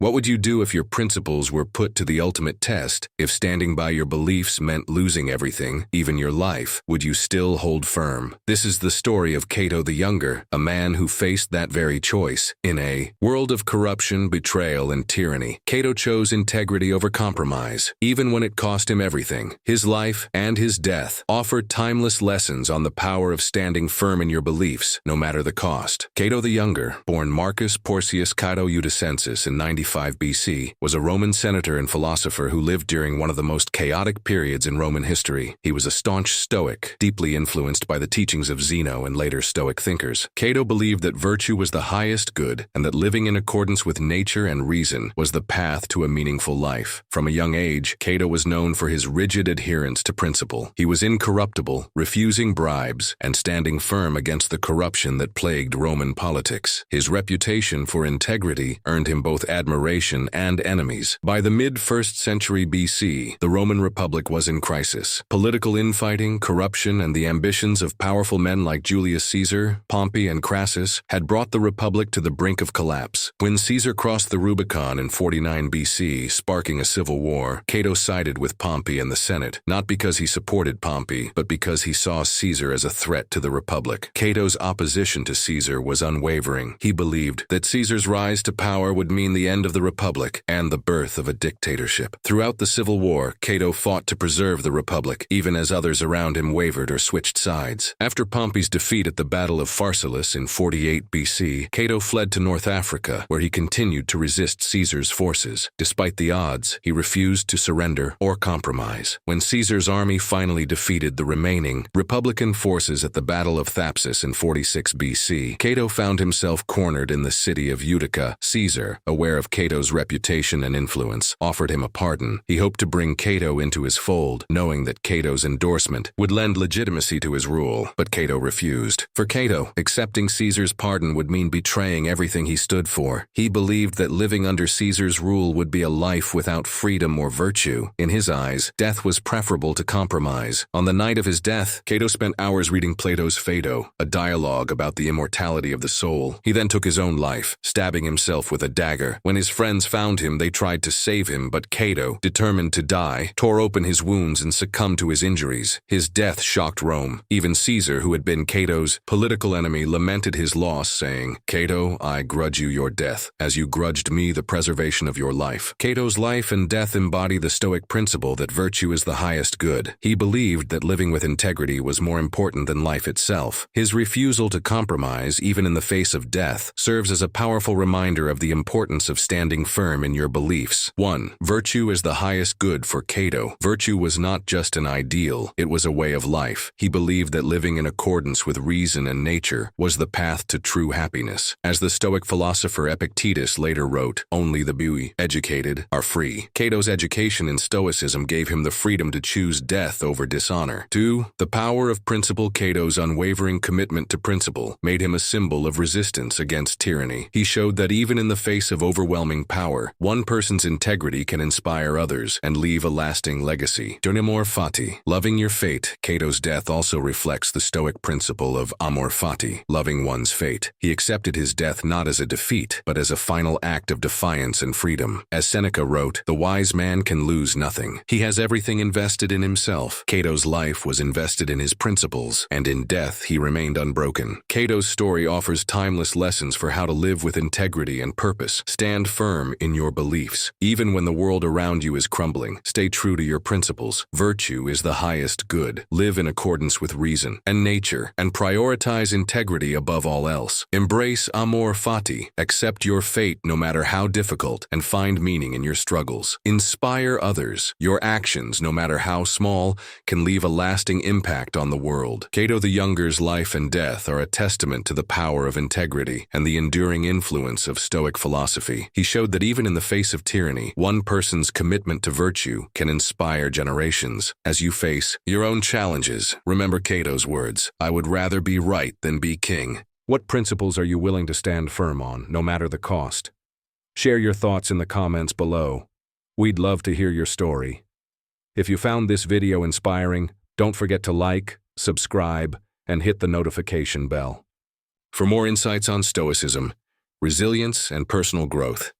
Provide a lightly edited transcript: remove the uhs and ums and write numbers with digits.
What would you do if your principles were put to the ultimate test? If standing by your beliefs meant losing everything, even your life, would you still hold firm? This is the story of Cato the Younger, a man who faced that very choice. In a world of corruption, betrayal, and tyranny, Cato chose integrity over compromise, even when it cost him everything. His life and his death offered timeless lessons on the power of standing firm in your beliefs, no matter the cost. Cato the Younger, born Marcus Porcius Cato Udicensis in 95 BC, was a Roman senator and philosopher who lived during one of the most chaotic periods in Roman history. He was a staunch Stoic, deeply influenced by the teachings of Zeno and later Stoic thinkers. Cato believed that virtue was the highest good and that living in accordance with nature and reason was the path to a meaningful life. From a young age, Cato was known for his rigid adherence to principle. He was incorruptible, refusing bribes, and standing firm against the corruption that plagued Roman politics. His reputation for integrity earned him both admiration and enemies. By the mid-1st century BC, the Roman Republic was in crisis. Political infighting, corruption, and the ambitions of powerful men like Julius Caesar, Pompey, and Crassus had brought the Republic to the brink of collapse. When Caesar crossed the Rubicon in 49 BC, sparking a civil war, Cato sided with Pompey and the Senate, not because he supported Pompey, but because he saw Caesar as a threat to the Republic. Cato's opposition to Caesar was unwavering. He believed that Caesar's rise to power would mean the end of the Republic and the birth of a dictatorship. Throughout the Civil War, Cato fought to preserve the Republic, even as others around him wavered or switched sides. After Pompey's defeat at the Battle of Pharsalus in 48 BC, Cato fled to North Africa, where he continued to resist Caesar's forces. Despite the odds, he refused to surrender or compromise. When Caesar's army finally defeated the remaining Republican forces at the Battle of Thapsus in 46 BC, Cato found himself cornered in the city of Utica. Caesar, aware of Cato's reputation and influence, offered him a pardon. He hoped to bring Cato into his fold, knowing that Cato's endorsement would lend legitimacy to his rule. But Cato refused. For Cato, accepting Caesar's pardon would mean betraying everything he stood for. He believed that living under Caesar's rule would be a life without freedom or virtue. In his eyes, death was preferable to compromise. On the night of his death, Cato spent hours reading Plato's Phaedo, a dialogue about the immortality of the soul. He then took his own life, stabbing himself with a dagger. When his friends found him, they tried to save him, but Cato, determined to die, tore open his wounds and succumbed to his injuries. His death shocked Rome. Even Caesar, who had been Cato's political enemy, lamented his loss, saying, "Cato, I grudge you your death, as you grudged me the preservation of your life." Cato's life and death embody the Stoic principle that virtue is the highest good. He believed that living with integrity was more important than life itself. His refusal to compromise, even in the face of death, serves as a powerful reminder of the importance of standing firm in your beliefs. 1. Virtue is the highest good for Cato. Virtue was not just an ideal, it was a way of life. He believed that living in accordance with reason and nature was the path to true happiness. As the Stoic philosopher Epictetus later wrote, "Only the educated are free." Cato's education in Stoicism gave him the freedom to choose death over dishonor. 2. The power of principle. Cato's unwavering commitment to principle made him a symbol of resistance against tyranny. He showed that even in the face of overwhelming power, one person's integrity can inspire others and leave a lasting legacy. Amor fati, loving your fate. Cato's death also reflects the Stoic principle of amor fati, loving one's fate. He accepted his death not as a defeat, but as a final act of defiance and freedom. As Seneca wrote, "The wise man can lose nothing. He has everything invested in himself." Cato's life was invested in his principles, and in death he remained unbroken. Cato's story offers timeless lessons for how to live with integrity and purpose. Stand firm in your beliefs. Even when the world around you is crumbling, stay true to your principles. Virtue is the highest good. Live in accordance with reason and nature, and prioritize integrity above all else. Embrace amor fati. Accept your fate no matter how difficult, and find meaning in your struggles. Inspire others. Your actions, no matter how small, can leave a lasting impact on the world. Cato the Younger's life and death are a testament to the power of integrity and the enduring influence of Stoic philosophy. He showed that even in the face of tyranny, one person's commitment to virtue can inspire generations. As you face your own challenges, remember Cato's words, "I would rather be right than be king." What principles are you willing to stand firm on, no matter the cost? Share your thoughts in the comments below. We'd love to hear your story. If you found this video inspiring, don't forget to like, subscribe, and hit the notification bell. For more insights on Stoicism, resilience, and personal growth,